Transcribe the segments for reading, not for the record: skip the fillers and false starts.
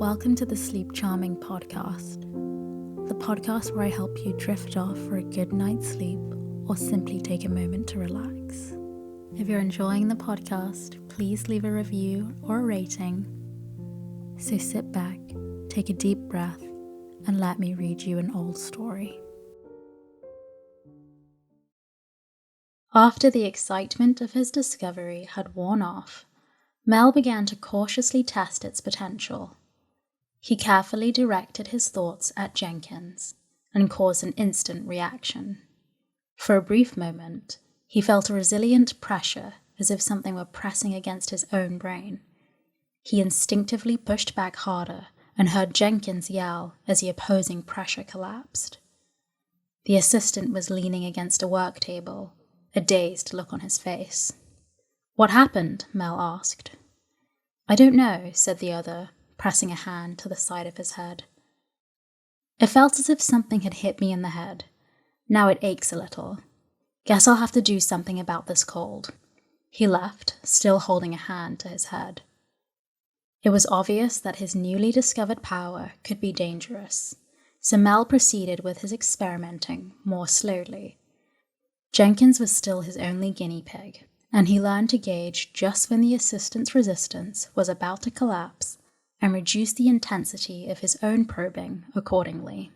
Welcome to the Sleep Charming podcast, the podcast where I help you drift off for a good night's sleep or simply take a moment to relax. If you're enjoying the podcast, please leave a review or a rating. So sit back, take a deep breath, and let me read you an old story. After the excitement of his discovery had worn off, Mel began to cautiously test its potential. He carefully directed his thoughts at Jenkins and caused an instant reaction. For a brief moment, he felt a resilient pressure as if something were pressing against his own brain. He instinctively pushed back harder and heard Jenkins yell as the opposing pressure collapsed. The assistant was leaning against a work table, a dazed look on his face. "What happened?" Mel asked. "I don't know," said the other, pressing a hand to the side of his head. "It felt as if something had hit me in the head. Now it aches a little. Guess I'll have to do something about this cold." He left, still holding a hand to his head. It was obvious that his newly discovered power could be dangerous, so Mel proceeded with his experimenting more slowly. Jenkins was still his only guinea pig, and he learned to gauge just when the assistant's resistance was about to collapse and reduce the intensity of his own probing accordingly.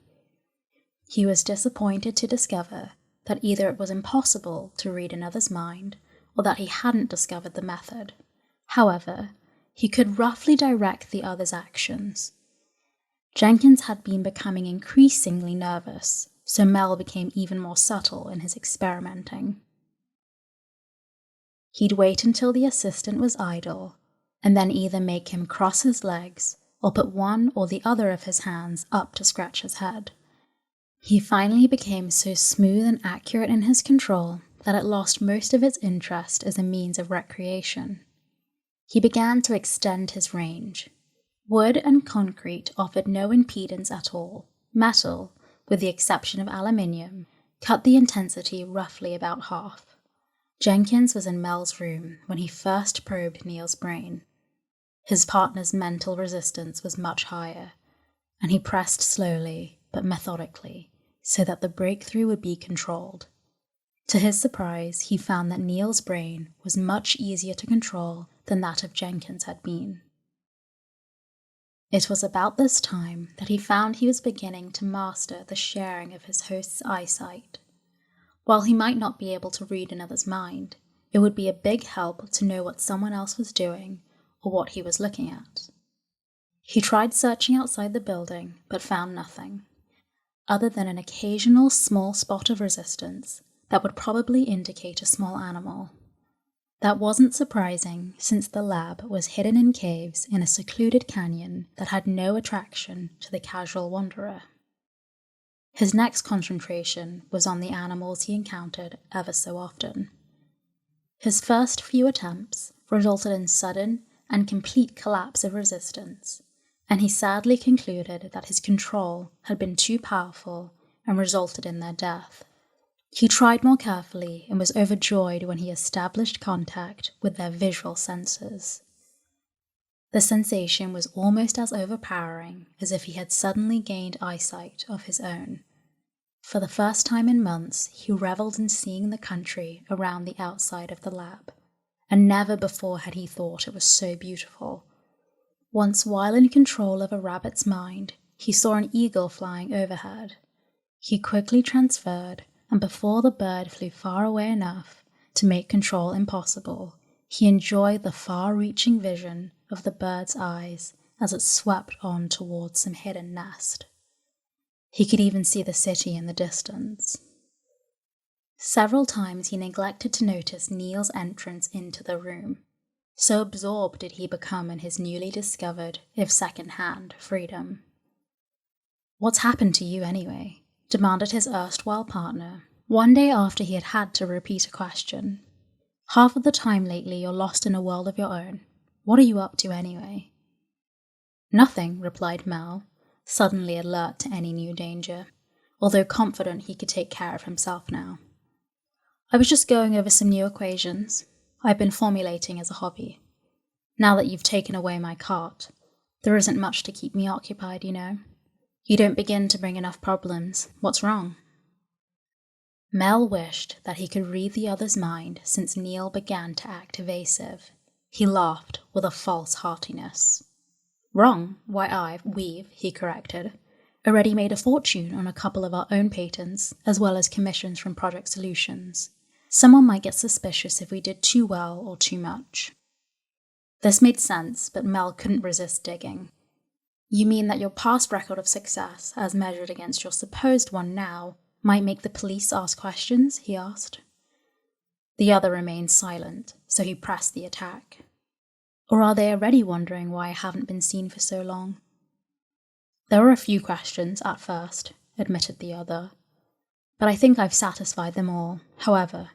He was disappointed to discover that either it was impossible to read another's mind or that he hadn't discovered the method. However, he could roughly direct the other's actions. Jenkins had been becoming increasingly nervous, so Mel became even more subtle in his experimenting. He'd wait until the assistant was idle, and then either make him cross his legs or put one or the other of his hands up to scratch his head. He finally became so smooth and accurate in his control that it lost most of its interest as a means of recreation. He began to extend his range. Wood and concrete offered no impedance at all. Metal, with the exception of aluminium, cut the intensity roughly about half. Jenkins was in Mel's room when he first probed Neil's brain. His partner's mental resistance was much higher, and he pressed slowly but methodically so that the breakthrough would be controlled. To his surprise, he found that Neil's brain was much easier to control than that of Jenkins had been. It was about this time that he found he was beginning to master the sharing of his host's eyesight. While he might not be able to read another's mind, it would be a big help to know what someone else was doing or what he was looking at. He tried searching outside the building, but found nothing, other than an occasional small spot of resistance that would probably indicate a small animal. That wasn't surprising, since the lab was hidden in caves in a secluded canyon that had no attraction to the casual wanderer. His next concentration was on the animals he encountered ever so often. His first few attempts resulted in sudden and complete collapse of resistance, and he sadly concluded that his control had been too powerful and resulted in their death. He tried more carefully and was overjoyed when he established contact with their visual senses. The sensation was almost as overpowering as if he had suddenly gained eyesight of his own. For the first time in months, he reveled in seeing the country around the outside of the lab, and never before had he thought it was so beautiful. Once, while in control of a rabbit's mind, he saw an eagle flying overhead. He quickly transferred, and before the bird flew far away enough to make control impossible, he enjoyed the far-reaching vision of the bird's eyes as it swept on towards some hidden nest. He could even see the city in the distance. Several times he neglected to notice Neil's entrance into the room. So absorbed did he become in his newly discovered, if second-hand, freedom. "What's happened to you anyway?" demanded his erstwhile partner, one day after he had had to repeat a question. "Half of the time lately you're lost in a world of your own. What are you up to anyway?" "Nothing," replied Mel, suddenly alert to any new danger, although confident he could take care of himself now. "I was just going over some new equations I've been formulating as a hobby. Now that you've taken away my cart, There isn't much to keep me occupied, You don't begin to bring enough problems. What's wrong? Mel wished that he could read the other's mind since Neil began to act evasive. He laughed with a false heartiness. Wrong? Why, we've, he corrected, already made a fortune on a couple of our own patents, as well as commissions from Project Solutions. Someone might get suspicious if we did too well or too much. This made sense, but Mel couldn't resist digging. You mean that your past record of success, as measured against your supposed one now, might make the police ask questions? He asked. The other remained silent, so he pressed the attack. Or are they already wondering why I haven't been seen for so long? There were a few questions at first, admitted the other. But I think I've satisfied them all. However,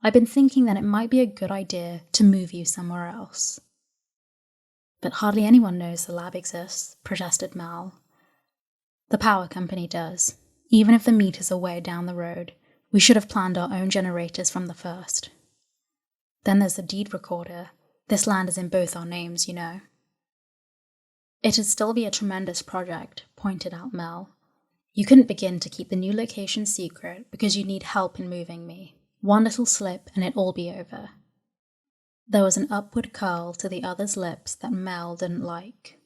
I've been thinking that it might be a good idea to move you somewhere else. But hardly anyone knows the lab exists, protested Mal. The power company does. Even if the meters are way down the road, we should have planned our own generators from the first. Then there's the deed recorder. This land is in both our names, It'd still be a tremendous project, pointed out Mel. You couldn't begin to keep the new location secret because you'd need help in moving me. One little slip and it'd all be over. There was an upward curl to the other's lips that Mel didn't like.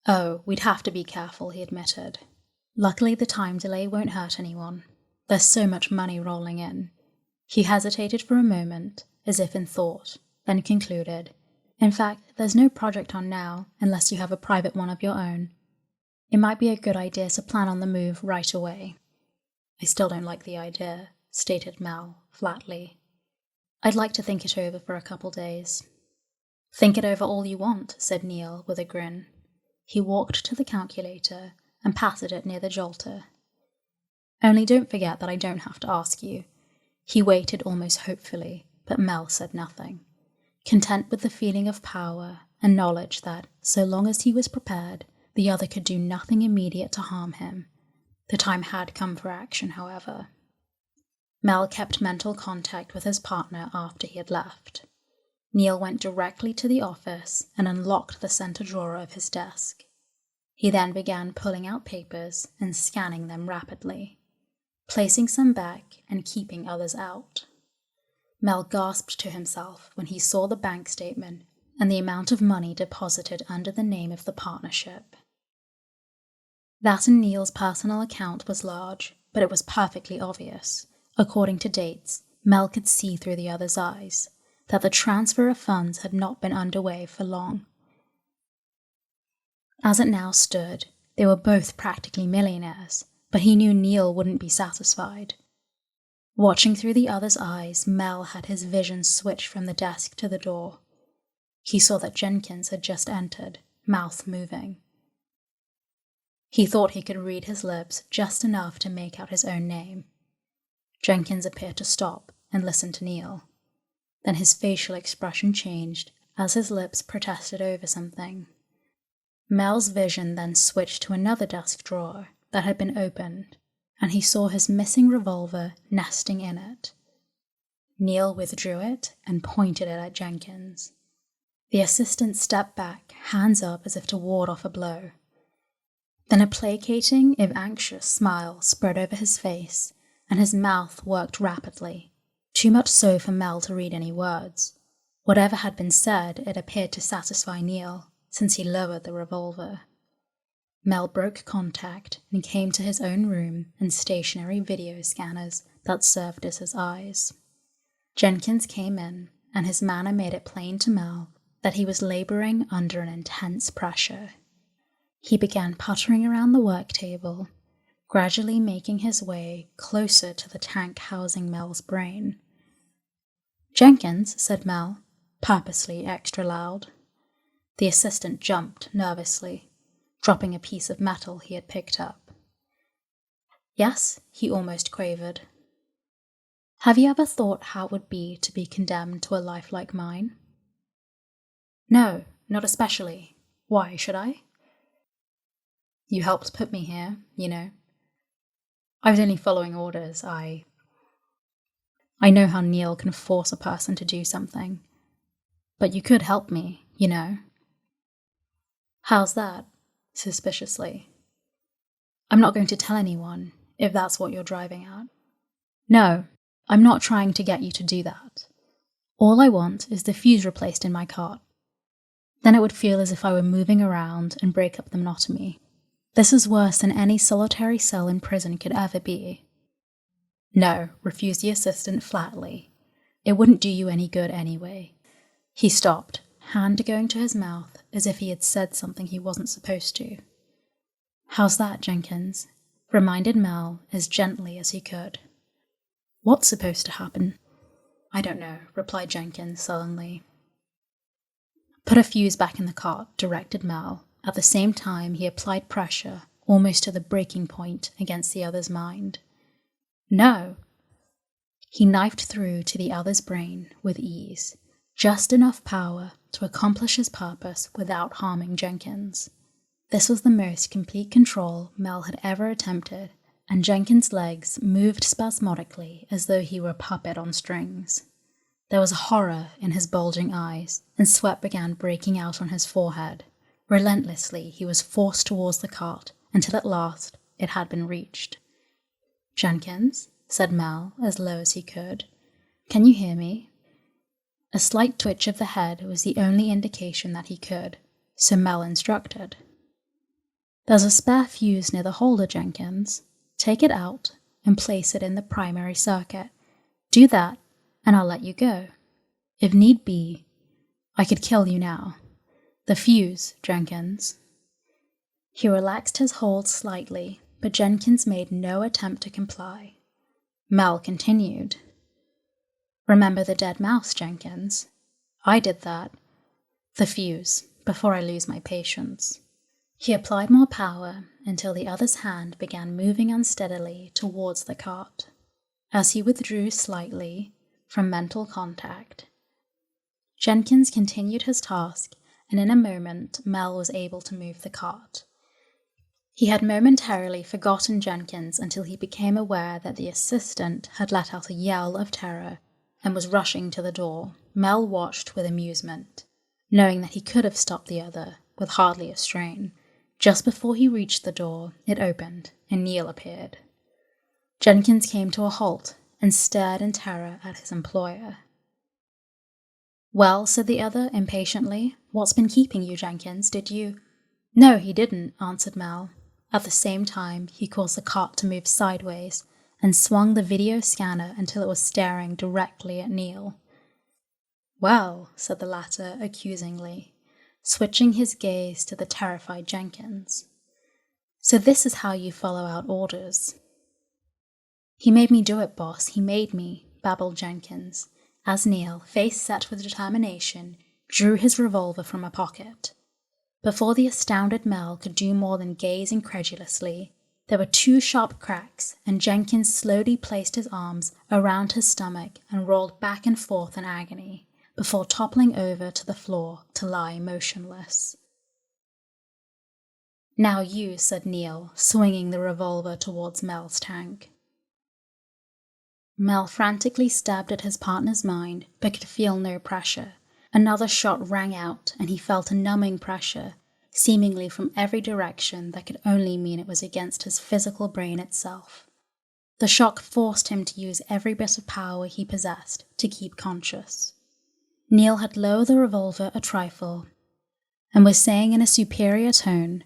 Oh, we'd have to be careful, he admitted. Luckily the time delay won't hurt anyone. There's so much money rolling in. He hesitated for a moment, as if in thought, then concluded, in fact, there's no project on now unless you have a private one of your own. It might be a good idea to plan on the move right away. I still don't like the idea, stated Mel, flatly. I'd like to think it over for a couple days. Think it over all you want, said Neil with a grin. He walked to the calculator and patted it near the jolter. Only don't forget that I don't have to ask you. He waited almost hopefully, but Mel said nothing, content with the feeling of power and knowledge that, so long as he was prepared, the other could do nothing immediate to harm him. The time had come for action, however. Mel kept mental contact with his partner after he had left. Neil went directly to the office and unlocked the center drawer of his desk. He then began pulling out papers and scanning them rapidly, placing some back and keeping others out. Mel gasped to himself when he saw the bank statement and the amount of money deposited under the name of the partnership. That in Neil's personal account was large, but it was perfectly obvious, according to dates Mel could see through the other's eyes, that the transfer of funds had not been underway for long. As it now stood, they were both practically millionaires, but he knew Neil wouldn't be satisfied. Watching through the other's eyes, Mel had his vision switch from the desk to the door. He saw that Jenkins had just entered, mouth moving. He thought he could read his lips just enough to make out his own name. Jenkins appeared to stop and listen to Neil. Then his facial expression changed as his lips protested over something. Mel's vision then switched to another desk drawer that had been opened, and he saw his missing revolver nesting in it. Neil withdrew it and pointed it at Jenkins. The assistant stepped back, hands up as if to ward off a blow. Then a placating, if anxious, smile spread over his face, and his mouth worked rapidly, too much so for Mel to read any words. Whatever had been said, it appeared to satisfy Neil, since he lowered the revolver. Mel broke contact and came to his own room and stationary video scanners that served as his eyes. Jenkins came in, and his manner made it plain to Mel that he was laboring under an intense pressure. He began puttering around the work table, gradually making his way closer to the tank housing Mel's brain. "Jenkins," said Mel, purposely extra loud. The assistant jumped nervously, dropping a piece of metal he had picked up. "Yes?" he almost quavered. "Have you ever thought how it would be to be condemned to a life like mine?" "No, not especially. Why should I?" "You helped put me here, I was only following orders. I know how Neil can force a person to do something. But you could help me, How's that? Suspiciously. I'm not going to tell anyone, if that's what you're driving at. No, I'm not trying to get you to do that. All I want is the fuse replaced in my cart. Then it would feel as if I were moving around and break up the monotony. This is worse than any solitary cell in prison could ever be. No, refused the assistant flatly. It wouldn't do you any good anyway. He stopped, hand going to his mouth as if he had said something he wasn't supposed to. How's that, Jenkins? Reminded Mel as gently as he could. What's supposed to happen? I don't know, replied Jenkins sullenly. Put a fuse back in the cart, directed Mel. At the same time, he applied pressure, almost to the breaking point, against the other's mind. No! He knifed through to the other's brain with ease, just enough power to accomplish his purpose without harming Jenkins. This was the most complete control Mel had ever attempted, and Jenkins' legs moved spasmodically as though he were a puppet on strings. There was horror in his bulging eyes, and sweat began breaking out on his forehead. Relentlessly, he was forced towards the cart, until at last it had been reached. Jenkins, said Mel, as low as he could, can you hear me? A slight twitch of the head was the only indication that he could, so Mel instructed. There's a spare fuse near the holder, Jenkins. Take it out and place it in the primary circuit. Do that, and I'll let you go. If need be, I could kill you now. The fuse, Jenkins. He relaxed his hold slightly, but Jenkins made no attempt to comply. Mel continued. Remember the dead mouse, Jenkins? I did that. The fuse, before I lose my patience. He applied more power until the other's hand began moving unsteadily towards the cart. As he withdrew slightly from mental contact, Jenkins continued his task, and in a moment Mel was able to move the cart. He had momentarily forgotten Jenkins until he became aware that the assistant had let out a yell of terror and was rushing to the door. Mel watched with amusement, knowing that he could have stopped the other with hardly a strain. Just before he reached the door, it opened, and Neil appeared. Jenkins came to a halt and stared in terror at his employer. Well, said the other impatiently, what's been keeping you, Jenkins? Did you— No, he didn't, answered Mel. At the same time, he caused the cart to move sideways and swung the video scanner until it was staring directly at Neil. Well, said the latter accusingly, switching his gaze to the terrified Jenkins. So this is how you follow out orders. He made me do it, boss, he made me, babbled Jenkins, as Neil, face set with determination, drew his revolver from a pocket. Before the astounded Mel could do more than gaze incredulously, there were 2 sharp cracks, and Jenkins slowly placed his arms around his stomach and rolled back and forth in agony, before toppling over to the floor to lie motionless. Now you, said Neil, swinging the revolver towards Mel's tank. Mel frantically stabbed at his partner's mind, but could feel no pressure. Another shot rang out, and he felt a numbing pressure, seemingly from every direction that could only mean it was against his physical brain itself. The shock forced him to use every bit of power he possessed to keep conscious. Neil had lowered the revolver a trifle, and was saying in a superior tone,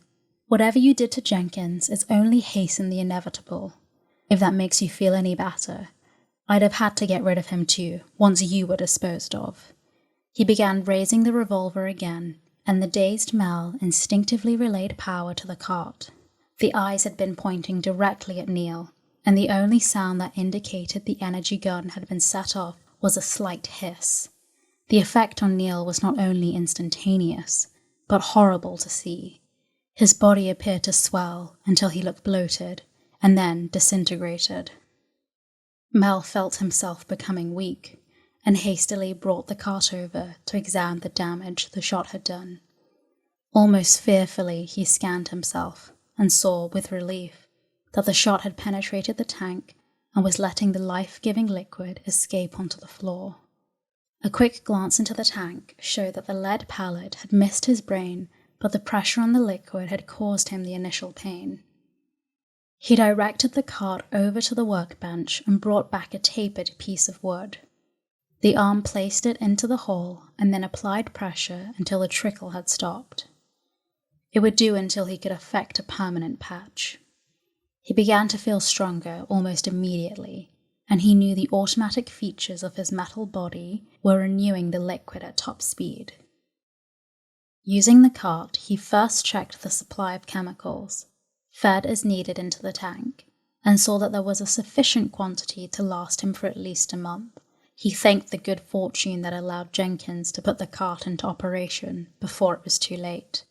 Whatever you did to Jenkins has only hastened the inevitable. If that makes you feel any better, I'd have had to get rid of him too, once you were disposed of. He began raising the revolver again, and the dazed Mel instinctively relayed power to the cart. The eyes had been pointing directly at Neil, and the only sound that indicated the energy gun had been set off was a slight hiss. The effect on Neil was not only instantaneous, but horrible to see. His body appeared to swell until he looked bloated, and then disintegrated. Mel felt himself becoming weak, and hastily brought the cart over to examine the damage the shot had done. Almost fearfully he scanned himself, and saw, with relief, that the shot had penetrated the tank and was letting the life-giving liquid escape onto the floor. A quick glance into the tank showed that the lead pellet had missed his brain but the pressure on the liquid had caused him the initial pain. He directed the cart over to the workbench and brought back a tapered piece of wood. The arm placed it into the hole and then applied pressure until the trickle had stopped. It would do until he could effect a permanent patch. He began to feel stronger almost immediately, and he knew the automatic features of his metal body were renewing the liquid at top speed. Using the cart, he first checked the supply of chemicals, fed as needed into the tank, and saw that there was a sufficient quantity to last him for at least a month. He thanked the good fortune that allowed Jenkins to put the cart into operation before it was too late.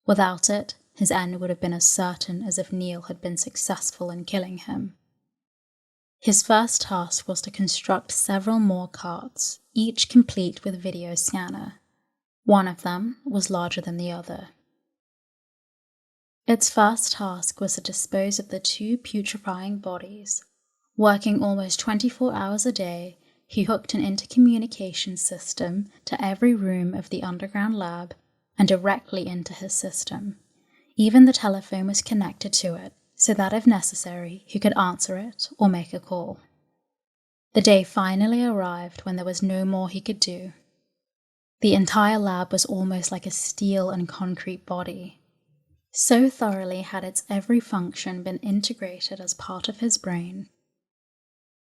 Without it, his end would have been as certain as if Neil had been successful in killing him. His first task was to construct several more carts, each complete with video scanner. One of them was larger than the other. Its first task was to dispose of the two putrefying bodies. Working almost 24 hours a day, he hooked an intercommunication system to every room of the underground lab and directly into his system. Even the telephone was connected to it, so that if necessary, he could answer it or make a call. The day finally arrived when there was no more he could do. The entire lab was almost like a steel and concrete body. So thoroughly had its every function been integrated as part of his brain.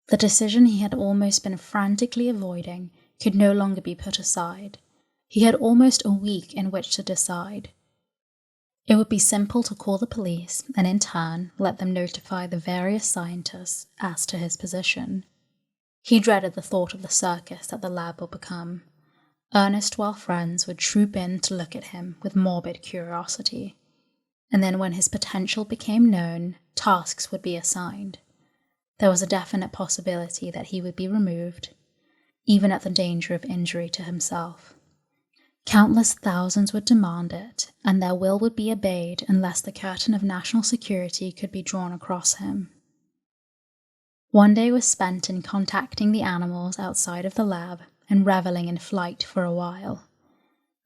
The decision he had almost been frantically avoiding could no longer be put aside. He had almost a week in which to decide. It would be simple to call the police and in turn let them notify the various scientists as to his position. He dreaded the thought of the circus that the lab would become. Erstwhile friends would troop in to look at him with morbid curiosity. And then when his potential became known, tasks would be assigned. There was a definite possibility that he would be removed, even at the danger of injury to himself. Countless thousands would demand it, and their will would be obeyed unless the curtain of national security could be drawn across him. One day was spent in contacting the animals outside of the lab and reveling in flight for a while.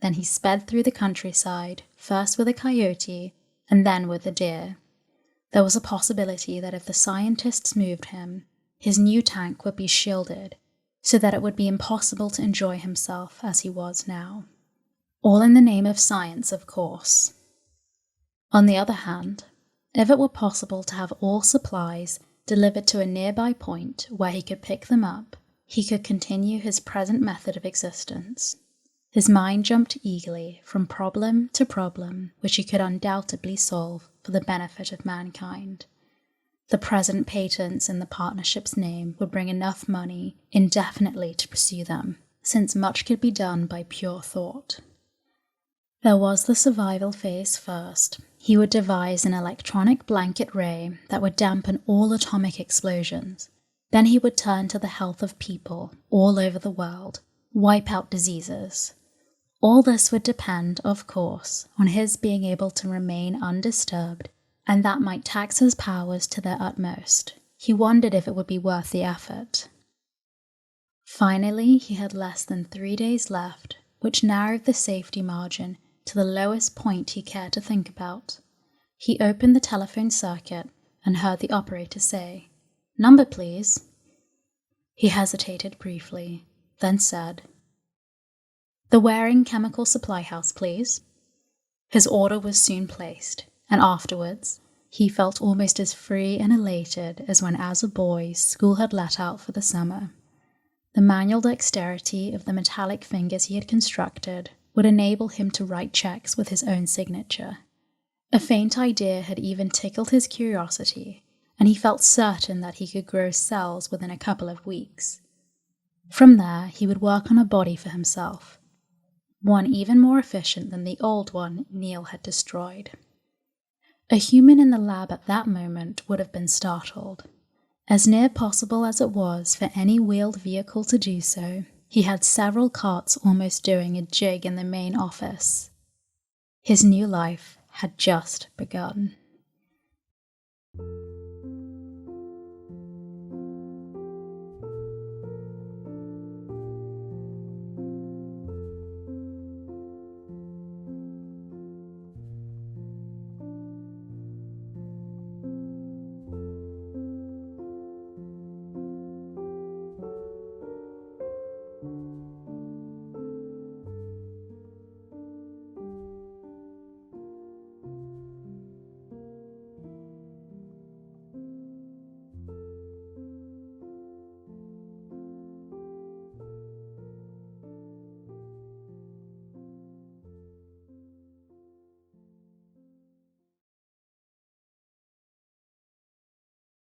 Then he sped through the countryside, first with a coyote, and then with a deer. There was a possibility that if the scientists moved him, his new tank would be shielded, so that it would be impossible to enjoy himself as he was now. All in the name of science, of course. On the other hand, if it were possible to have all supplies delivered to a nearby point where he could pick them up, he could continue his present method of existence. His mind jumped eagerly from problem to problem which he could undoubtedly solve for the benefit of mankind. The present patents in the partnership's name would bring enough money indefinitely to pursue them, since much could be done by pure thought. There was the survival phase first. He would devise an electronic blanket ray that would dampen all atomic explosions. Then he would turn to the health of people all over the world, wipe out diseases. All this would depend, of course, on his being able to remain undisturbed, and that might tax his powers to their utmost. He wondered if it would be worth the effort. Finally, he had less than 3 days left, which narrowed the safety margin to the lowest point he cared to think about. He opened the telephone circuit and heard the operator say, "Number, please." He hesitated briefly, then said, "The Waring Chemical Supply House, please." His order was soon placed, and afterwards, he felt almost as free and elated as when as a boy school had let out for the summer. The manual dexterity of the metallic fingers he had constructed would enable him to write checks with his own signature. A faint idea had even tickled his curiosity, and he felt certain that he could grow cells within a couple of weeks. From there, he would work on a body for himself, one even more efficient than the old one Neil had destroyed. A human in the lab at that moment would have been startled. As near possible as it was for any wheeled vehicle to do so, he had several carts almost doing a jig in the main office. His new life had just begun.